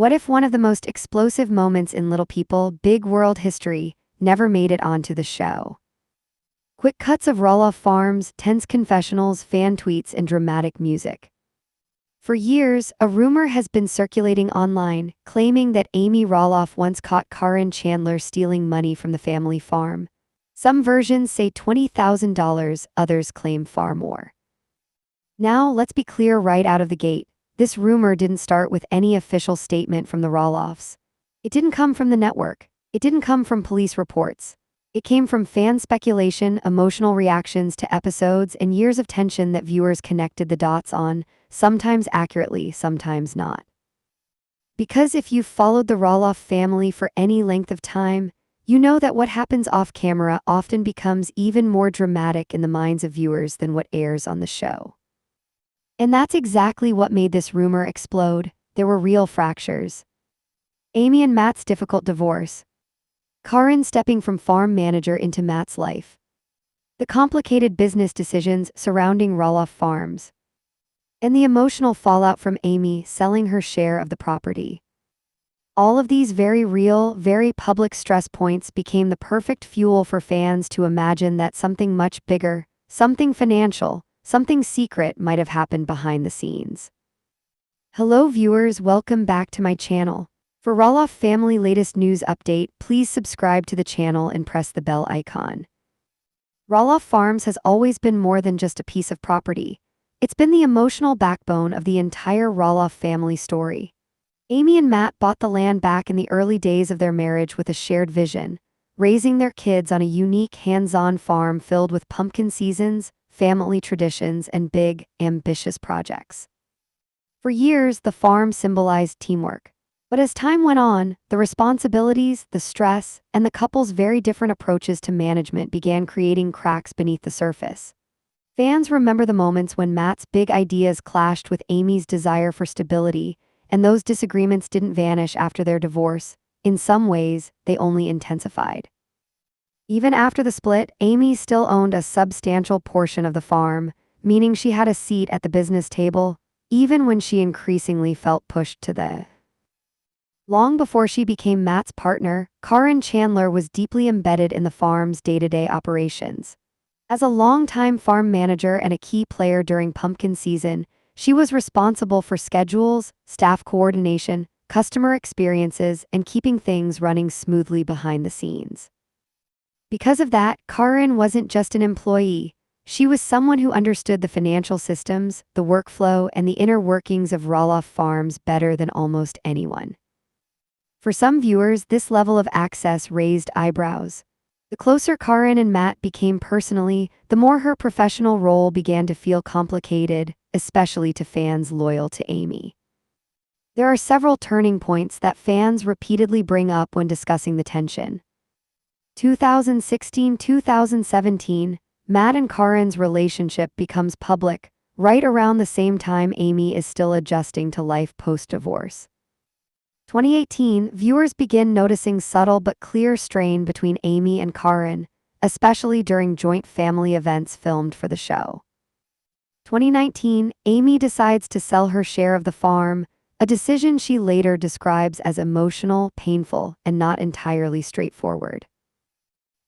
What if one of the most explosive moments in Little People, Big World history never made it onto the show? Quick cuts of Roloff Farms, tense confessionals, fan tweets, and dramatic music. For years, a rumor has been circulating online, claiming that Amy Roloff once caught Caryn Chandler stealing money from the family farm. Some versions say $20,000, others claim far more. Now, let's be clear right out of the gate. This rumor didn't start with any official statement from the Roloffs. It didn't come from the network. It didn't come from police reports. It came from fan speculation, emotional reactions to episodes, and years of tension that viewers connected the dots on, sometimes accurately, sometimes not. Because if you've followed the Roloff family for any length of time, you know that what happens off camera often becomes even more dramatic in the minds of viewers than what airs on the show. And that's exactly what made this rumor explode. There were real fractures. Amy and Matt's difficult divorce. Caryn stepping from farm manager into Matt's life. The complicated business decisions surrounding Roloff Farms. And the emotional fallout from Amy selling her share of the property. All of these very real, very public stress points became the perfect fuel for fans to imagine that something much bigger, something financial, something secret might have happened behind the scenes. Hello viewers, welcome back to my channel. For Roloff family latest news update, please subscribe to the channel and press the bell icon. Roloff Farms has always been more than just a piece of property. It's been the emotional backbone of the entire Roloff family story. Amy and Matt bought the land back in the early days of their marriage with a shared vision, raising their kids on a unique hands-on farm filled with pumpkin seasons, family traditions, and big, ambitious projects. For years, the farm symbolized teamwork. But as time went on, the responsibilities, the stress, and the couple's very different approaches to management began creating cracks beneath the surface. Fans remember the moments when Matt's big ideas clashed with Amy's desire for stability, and those disagreements didn't vanish after their divorce. In some ways, they only intensified. Even after the split, Amy still owned a substantial portion of the farm, meaning she had a seat at the business table, even when she increasingly felt pushed to the Long before she became Matt's partner, Caryn Chandler was deeply embedded in the farm's day-to-day operations. As a longtime farm manager and a key player during pumpkin season, she was responsible for schedules, staff coordination, customer experiences, and keeping things running smoothly behind the scenes. Because of that, Caryn wasn't just an employee. She was someone who understood the financial systems, the workflow, and the inner workings of Roloff Farms better than almost anyone. For some viewers, this level of access raised eyebrows. The closer Caryn and Matt became personally, the more her professional role began to feel complicated, especially to fans loyal to Amy. There are several turning points that fans repeatedly bring up when discussing the tension. 2016-2017, Matt and Caryn's relationship becomes public, right around the same time Amy is still adjusting to life post-divorce. 2018, viewers begin noticing subtle but clear strain between Amy and Caryn, especially during joint family events filmed for the show. 2019, Amy decides to sell her share of the farm, a decision she later describes as emotional, painful, and not entirely straightforward.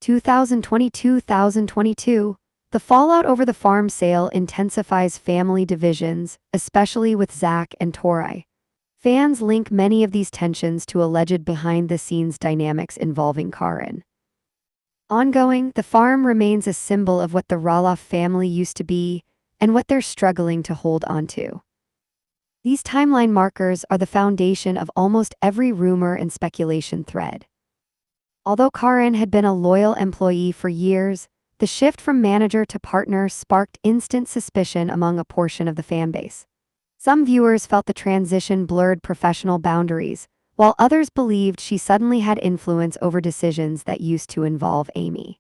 2022, the fallout over the farm sale intensifies family divisions, especially with Zach and Tori. Fans link many of these tensions to alleged behind-the-scenes dynamics involving Caryn. Ongoing, the farm remains a symbol of what the Roloff family used to be and what they're struggling to hold onto. These timeline markers are the foundation of almost every rumor and speculation thread. Although Caryn had been a loyal employee for years, the shift from manager to partner sparked instant suspicion among a portion of the fanbase. Some viewers felt the transition blurred professional boundaries, while others believed she suddenly had influence over decisions that used to involve Amy.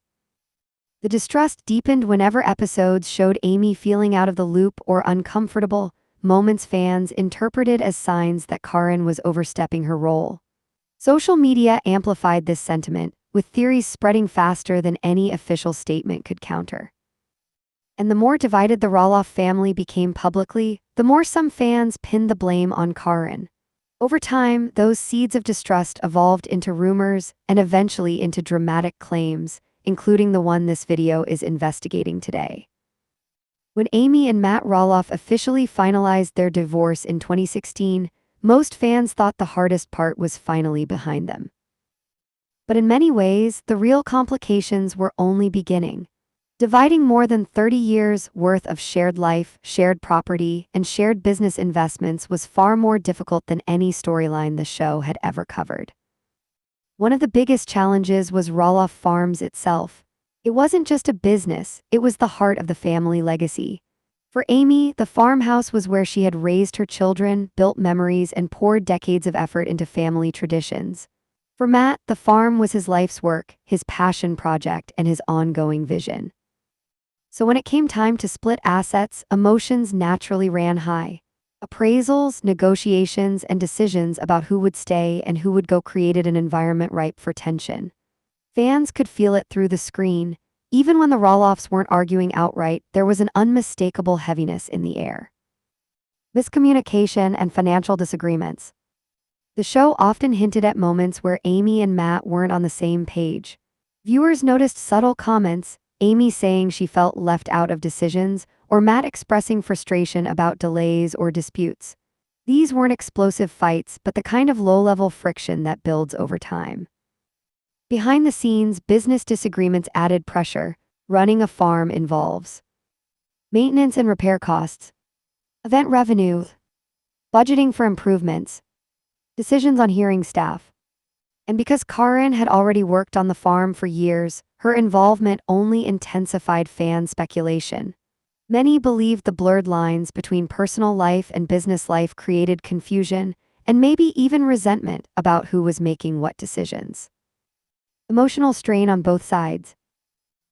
The distrust deepened whenever episodes showed Amy feeling out of the loop or uncomfortable, moments fans interpreted as signs that Caryn was overstepping her role. Social media amplified this sentiment, with theories spreading faster than any official statement could counter. And the more divided the Roloff family became publicly, the more some fans pinned the blame on Caryn. Over time, those seeds of distrust evolved into rumors and eventually into dramatic claims, including the one this video is investigating today. When Amy and Matt Roloff officially finalized their divorce in 2016, most fans thought the hardest part was finally behind them. But in many ways, the real complications were only beginning. Dividing more than 30 years' worth of shared life, shared property, and shared business investments was far more difficult than any storyline the show had ever covered. One of the biggest challenges was Roloff Farms itself. It wasn't just a business, it was the heart of the family legacy. For Amy, the farmhouse was where she had raised her children, built memories, and poured decades of effort into family traditions. For Matt, the farm was his life's work, his passion project, and his ongoing vision. So when it came time to split assets, emotions naturally ran high. Appraisals, negotiations, and decisions about who would stay and who would go created an environment ripe for tension. Fans could feel it through the screen. Even when the Roloffs weren't arguing outright, there was an unmistakable heaviness in the air. Miscommunication and financial disagreements. The show often hinted at moments where Amy and Matt weren't on the same page. Viewers noticed subtle comments, Amy saying she felt left out of decisions, or Matt expressing frustration about delays or disputes. These weren't explosive fights, but the kind of low-level friction that builds over time. Behind the scenes, business disagreements added pressure. Running a farm involves maintenance and repair costs, event revenue, budgeting for improvements, decisions on hiring staff. And because Caryn had already worked on the farm for years, her involvement only intensified fan speculation. Many believed the blurred lines between personal life and business life created confusion and maybe even resentment about who was making what decisions. Emotional strain on both sides.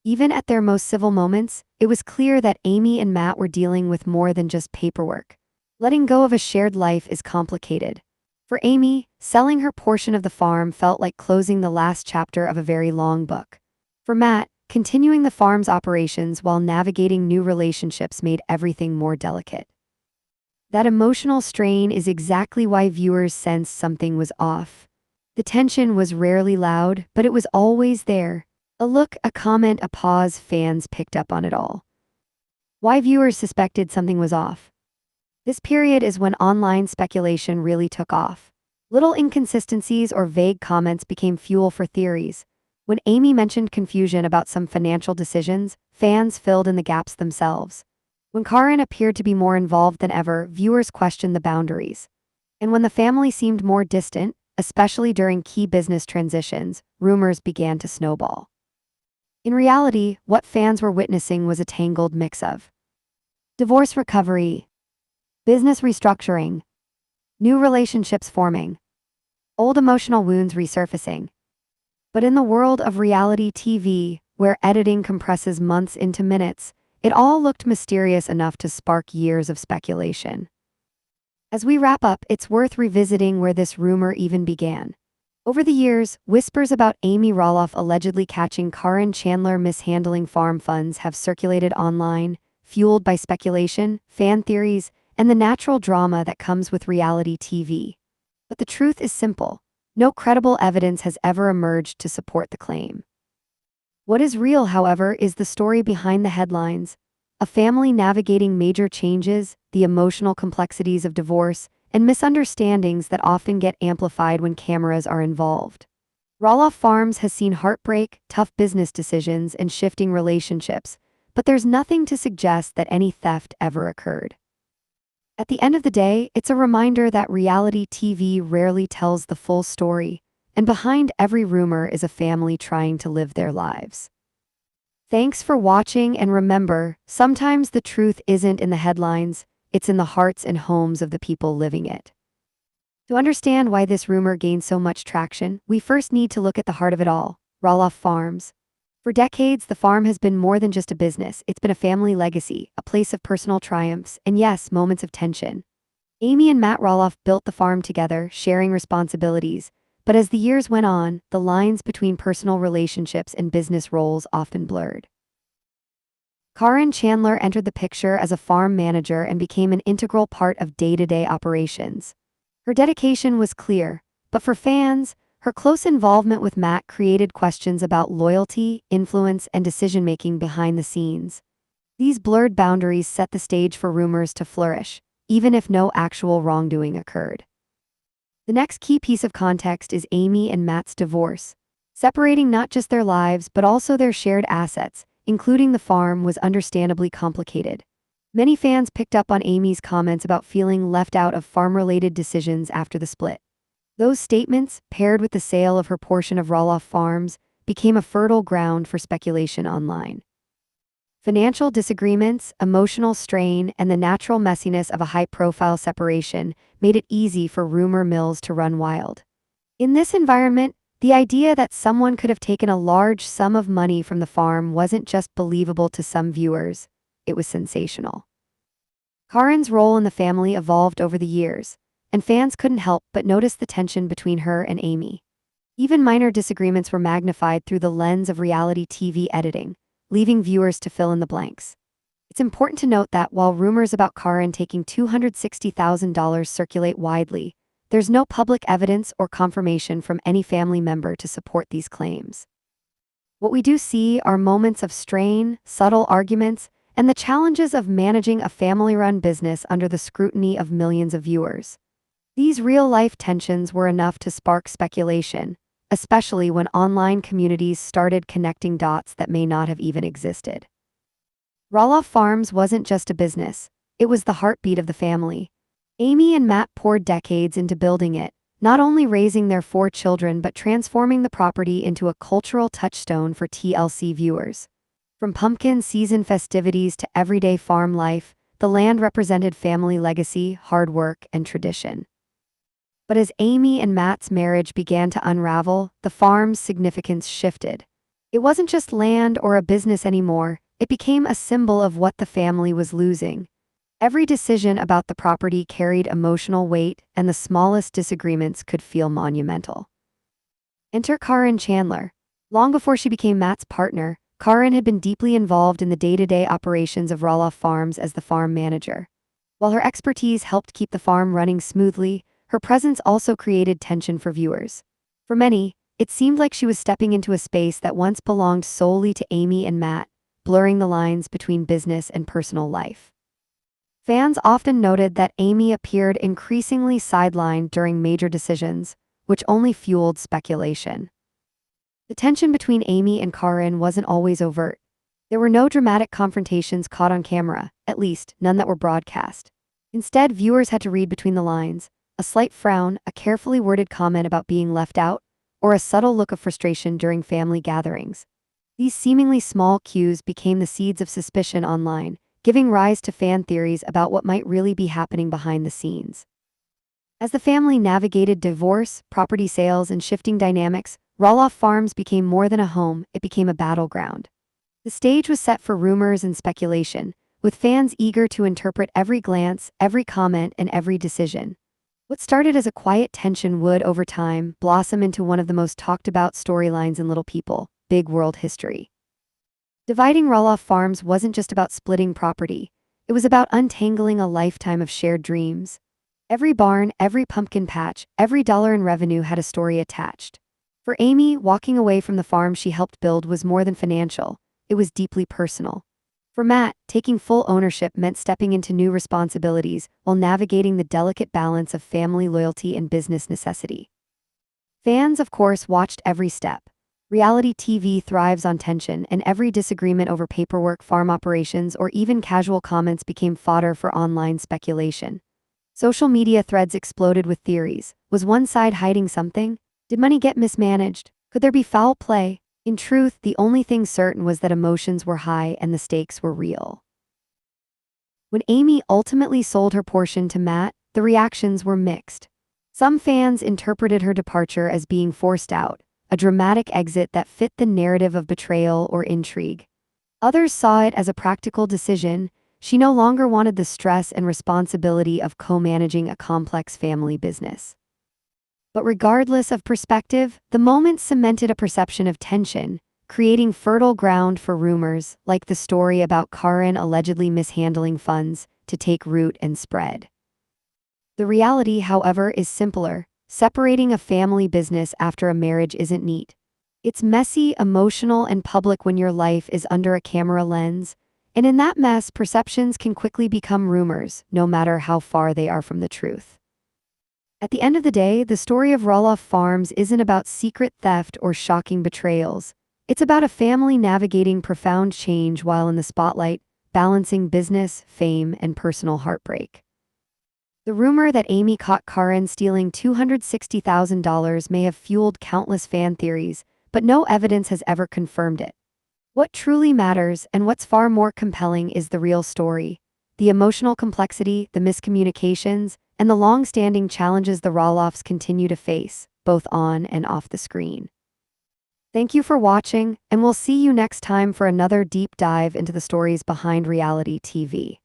Even at their most civil moments, it was clear that Amy and Matt were dealing with more than just paperwork. Letting go of a shared life is complicated. For Amy, selling her portion of the farm felt like closing the last chapter of a very long book. For Matt, continuing the farm's operations while navigating new relationships made everything more delicate. That emotional strain is exactly why viewers sensed something was off. The tension was rarely loud, but it was always there. A look, a comment, a pause, fans picked up on it all. Why viewers suspected something was off. This period is when online speculation really took off. Little inconsistencies or vague comments became fuel for theories. When Amy mentioned confusion about some financial decisions, fans filled in the gaps themselves. When Caryn appeared to be more involved than ever, viewers questioned the boundaries. And when the family seemed more distant, especially during key business transitions, rumors began to snowball. In reality, what fans were witnessing was a tangled mix of divorce recovery, business restructuring, new relationships forming, old emotional wounds resurfacing. But in the world of reality TV, where editing compresses months into minutes, it all looked mysterious enough to spark years of speculation. As we wrap up, it's worth revisiting where this rumor even began. Over the years, whispers about Amy Roloff allegedly catching Caryn Chandler mishandling farm funds have circulated online, fueled by speculation, fan theories, and the natural drama that comes with reality TV. But the truth is simple. No credible evidence has ever emerged to support the claim. What is real, however, is the story behind the headlines. A family navigating major changes, the emotional complexities of divorce, and misunderstandings that often get amplified when cameras are involved. Roloff Farms has seen heartbreak, tough business decisions, and shifting relationships, but there's nothing to suggest that any theft ever occurred. At the end of the day, it's a reminder that reality TV rarely tells the full story, and behind every rumor is a family trying to live their lives. Thanks for watching, and remember, sometimes the truth isn't in the headlines, it's in the hearts and homes of the people living it. To understand why this rumor gained so much traction, we first need to look at the heart of it all, Roloff Farms. For decades, the farm has been more than just a business. It's been a family legacy, a place of personal triumphs, and yes, moments of tension. Amy and Matt Roloff built the farm together, sharing responsibilities, but as the years went on, the lines between personal relationships and business roles often blurred. Caryn Chandler entered the picture as a farm manager and became an integral part of day-to-day operations. Her dedication was clear, but for fans, her close involvement with Matt created questions about loyalty, influence, and decision-making behind the scenes. These blurred boundaries set the stage for rumors to flourish, even if no actual wrongdoing occurred. The next key piece of context is Amy and Matt's divorce. Separating not just their lives but also their shared assets, including the farm, was understandably complicated. Many fans picked up on Amy's comments about feeling left out of farm-related decisions after the split. Those statements, paired with the sale of her portion of Roloff Farms, became a fertile ground for speculation online. Financial disagreements, emotional strain, and the natural messiness of a high-profile separation made it easy for rumor mills to run wild. In this environment, the idea that someone could have taken a large sum of money from the farm wasn't just believable to some viewers, it was sensational. Caryn's role in the family evolved over the years, and fans couldn't help but notice the tension between her and Amy. Even minor disagreements were magnified through the lens of reality TV editing, leaving viewers to fill in the blanks. It's important to note that while rumors about Caryn taking $260,000 circulate widely, there's no public evidence or confirmation from any family member to support these claims. What we do see are moments of strain, subtle arguments, and the challenges of managing a family-run business under the scrutiny of millions of viewers. These real-life tensions were enough to spark speculation, especially when online communities started connecting dots that may not have even existed. Roloff Farms wasn't just a business, it was the heartbeat of the family. Amy and Matt poured decades into building it, not only raising their 4 children but transforming the property into a cultural touchstone for TLC viewers. From pumpkin season festivities to everyday farm life, the land represented family legacy, hard work, and tradition. But as Amy and Matt's marriage began to unravel, the farm's significance shifted. It wasn't just land or a business anymore, it became a symbol of what the family was losing. Every decision about the property carried emotional weight, and the smallest disagreements could feel monumental. Enter Caryn Chandler. Long before she became Matt's partner, Caryn had been deeply involved in the day-to-day operations of Roloff Farms as the farm manager. While her expertise helped keep the farm running smoothly, her presence also created tension for viewers. For many, it seemed like she was stepping into a space that once belonged solely to Amy and Matt, blurring the lines between business and personal life. Fans often noted that Amy appeared increasingly sidelined during major decisions, which only fueled speculation. The tension between Amy and Caryn wasn't always overt. There were no dramatic confrontations caught on camera, at least none that were broadcast. Instead, viewers had to read between the lines, a slight frown, a carefully worded comment about being left out, or a subtle look of frustration during family gatherings. These seemingly small cues became the seeds of suspicion online, giving rise to fan theories about what might really be happening behind the scenes. As the family navigated divorce, property sales, and shifting dynamics, Roloff Farms became more than a home, it became a battleground. The stage was set for rumors and speculation, with fans eager to interpret every glance, every comment, and every decision. What started as a quiet tension would, over time, blossom into one of the most talked-about storylines in Little People, Big World history. Dividing Roloff Farms wasn't just about splitting property, it was about untangling a lifetime of shared dreams. Every barn, every pumpkin patch, every dollar in revenue had a story attached. For Amy, walking away from the farm she helped build was more than financial, it was deeply personal. For Matt, taking full ownership meant stepping into new responsibilities while navigating the delicate balance of family loyalty and business necessity. Fans, of course, watched every step. Reality TV thrives on tension, and every disagreement over paperwork, farm operations, or even casual comments became fodder for online speculation. Social media threads exploded with theories. Was one side hiding something? Did money get mismanaged? Could there be foul play? In truth, the only thing certain was that emotions were high and the stakes were real. When Amy ultimately sold her portion to Matt, the reactions were mixed. Some fans interpreted her departure as being forced out, a dramatic exit that fit the narrative of betrayal or intrigue. Others saw it as a practical decision. She no longer wanted the stress and responsibility of co-managing a complex family business. But regardless of perspective, the moment cemented a perception of tension, creating fertile ground for rumors, like the story about Caryn allegedly mishandling funds, to take root and spread. The reality, however, is simpler. Separating a family business after a marriage isn't neat. It's messy, emotional, and public when your life is under a camera lens. And in that mess, perceptions can quickly become rumors, no matter how far they are from the truth. At the end of the day, the story of Roloff Farms isn't about secret theft or shocking betrayals. It's about a family navigating profound change while in the spotlight, balancing business, fame, and personal heartbreak. The rumor that Amy caught Caryn stealing $260,000 may have fueled countless fan theories, but no evidence has ever confirmed it. What truly matters, and what's far more compelling, is the real story. The emotional complexity, the miscommunications, and the long-standing challenges the Roloffs continue to face, both on and off the screen. Thank you for watching, and we'll see you next time for another deep dive into the stories behind reality TV.